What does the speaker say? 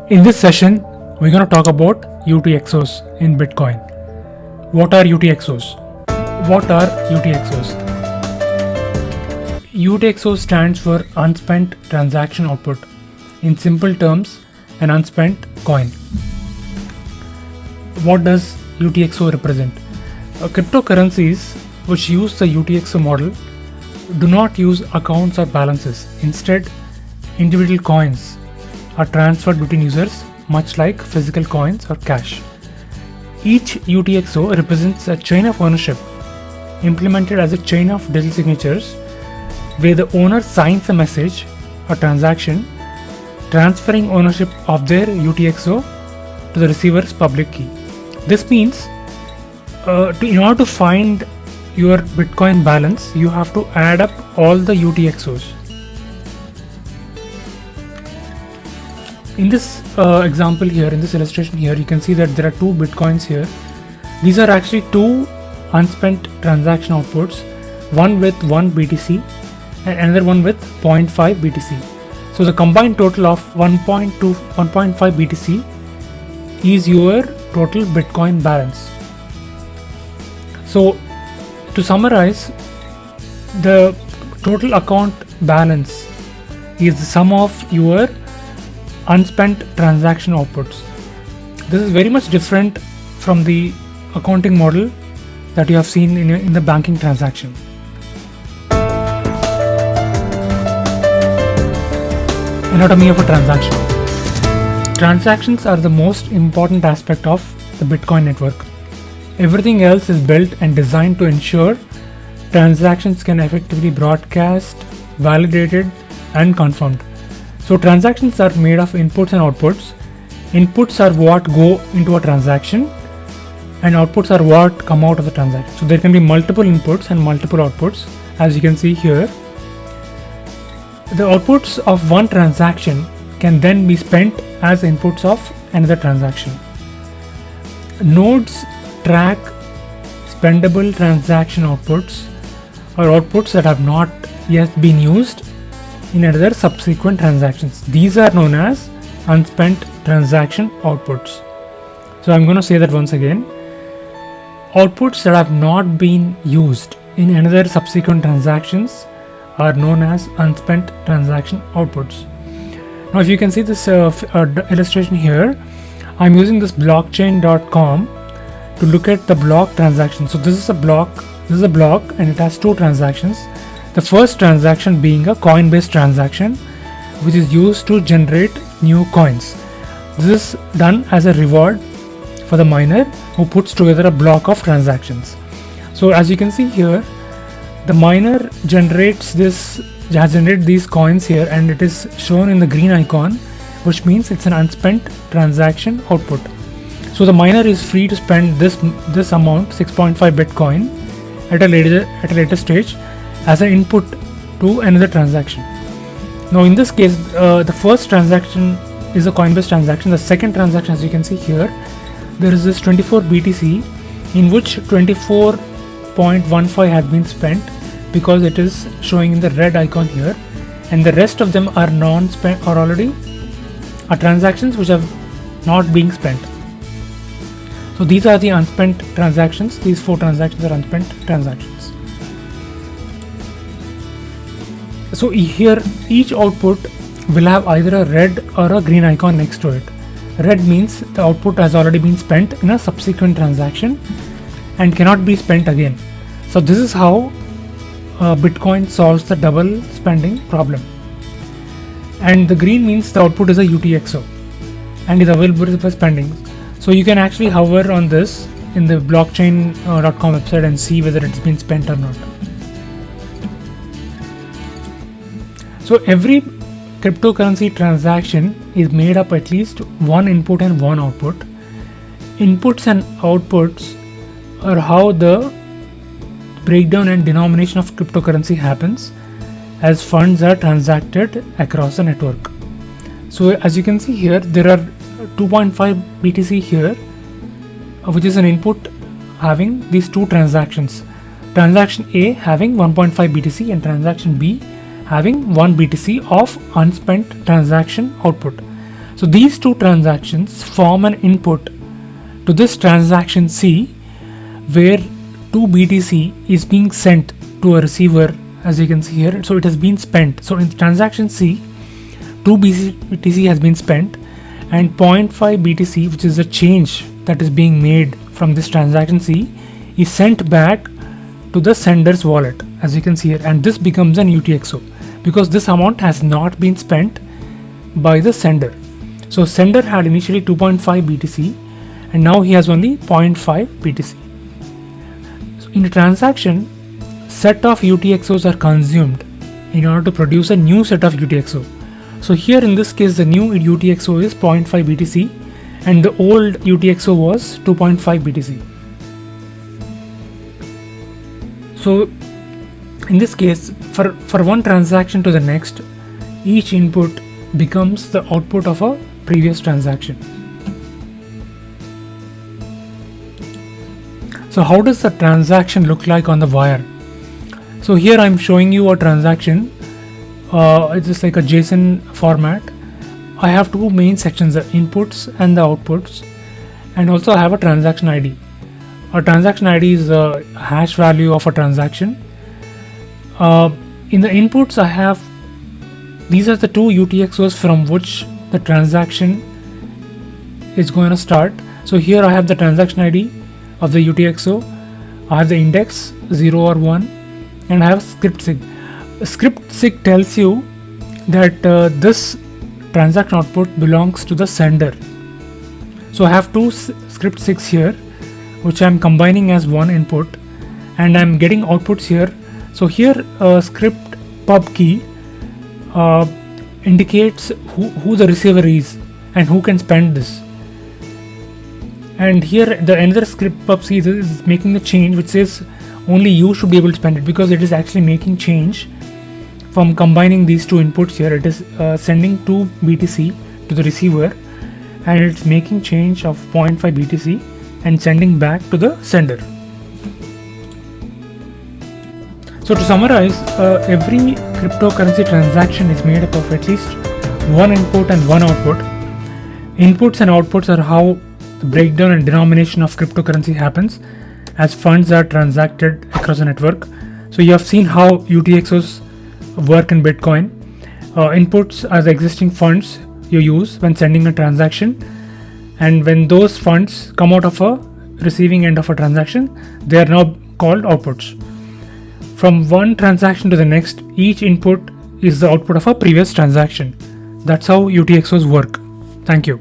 In this session, we're going to talk about UTXOs in Bitcoin. What are UTXOs? What are UTXOs? UTXO stands for Unspent Transaction Output. In simple terms, an unspent coin. What does UTXO represent? Cryptocurrencies which use the UTXO model do not use accounts or balances. Instead, individual coins are transferred between users, much like physical coins or cash. Each UTXO represents a chain of ownership implemented as a chain of digital signatures where the owner signs a message or transaction transferring ownership of their UTXO to the receiver's public key. This means in order to find your Bitcoin balance, you have to add up all the UTXOs. In this example here, in this illustration here, you can see that there are two Bitcoins here. These are actually two unspent transaction outputs, one with 1 BTC and another one with 0.5 BTC. So the combined total of 1.5 BTC is your total Bitcoin balance. So to summarize, the total account balance is the sum of your unspent transaction outputs. This is very much different from the accounting model that you have seen in the banking transaction. Anatomy of a transaction. Transactions are the most important aspect of the Bitcoin network. Everything else is built and designed to ensure transactions can effectively broadcast, validated, and confirmed. So transactions are made of inputs and outputs. Inputs are what go into a transaction and outputs are what come out of the transaction. So there can be multiple inputs and multiple outputs, as you can see here. The outputs of one transaction can then be spent as inputs of another transaction. Nodes track spendable transaction outputs or outputs that have not yet been used in another subsequent transactions. These are known as unspent transaction outputs. So I'm going to say that once again. Outputs that have not been used in another subsequent transactions are known as unspent transaction outputs. Now if you can see this illustration here, I'm using this blockchain.com to look at the block transaction. So this is a block and it has two transactions. The first transaction being a coin-based transaction, which is used to generate new coins. This is done as a reward for the miner who puts together a block of transactions. So as you can see here, the miner has generated these coins here, and it is shown in the green icon, which means it's an unspent transaction output. So the miner is free to spend this amount, 6.5 Bitcoin, at a later stage as an input to another transaction. Now in this case, the first transaction is a Coinbase transaction. The second transaction, as you can see here, there is this 24 BTC in which 24.15 has been spent because it is showing in the red icon here, and the rest of them are non-spent or already are transactions which have not being spent. So these are the unspent transactions. These four transactions are unspent transactions. So here each output will have either a red or a green icon next to it. Red means the output has already been spent in a subsequent transaction and cannot be spent again. So this is how Bitcoin solves the double spending problem. And the green means the output is a UTXO and is available for spending. So you can actually hover on this in the blockchain.com website and see whether it's been spent or not. So every cryptocurrency transaction is made up at least one input and one output. Inputs and outputs are how the breakdown and denomination of cryptocurrency happens as funds are transacted across the network. So as you can see here, there are 2.5 BTC here, which is an input having these two transactions. Transaction A having 1.5 BTC and transaction B having 1 BTC of unspent transaction output. So these two transactions form an input to this transaction C, where 2 BTC is being sent to a receiver, as you can see here. So it has been spent. So in transaction C, 2 BTC has been spent, and 0.5 BTC, which is the change that is being made from this transaction C, is sent back to the sender's wallet, as you can see here, and this becomes an UTXO because this amount has not been spent by the sender. So sender had initially 2.5 BTC and now he has only 0.5 BTC. So in a transaction, set of UTXOs are consumed in order to produce a new set of UTXO. So here in this case, the new UTXO is 0.5 BTC and the old UTXO was 2.5 BTC. So in this case, for one transaction to the next, each input becomes the output of a previous transaction. So how does the transaction look like on the wire? So here I'm showing you a transaction. It's just like a JSON format. I have two main sections, the inputs and the outputs, and also I have a transaction ID. A transaction ID is a hash value of a transaction. In the inputs, I have, these are the two UTXOs from which the transaction is going to start. So here I have the transaction ID of the UTXO, I have the index 0 or 1, and I have script sig. Script sig tells you that this transaction output belongs to the sender. So I have two script sigs here, which I'm combining as one input, and I'm getting outputs here. So here script pub key indicates who the receiver is and who can spend this. And here the another script pub key is making the change which says only you should be able to spend it, because it is actually making change from combining these two inputs here. It is sending 2 BTC to the receiver and it's making change of 0.5 BTC and sending back to the sender. So to summarize, every cryptocurrency transaction is made up of at least one input and one output. Inputs and outputs are how the breakdown and denomination of cryptocurrency happens as funds are transacted across a network. So you have seen how UTXOs work in Bitcoin. Inputs are the existing funds you use when sending a transaction, and when those funds come out of a receiving end of a transaction, they are now called outputs. From one transaction to the next, each input is the output of a previous transaction. That's how UTXOs work. Thank you.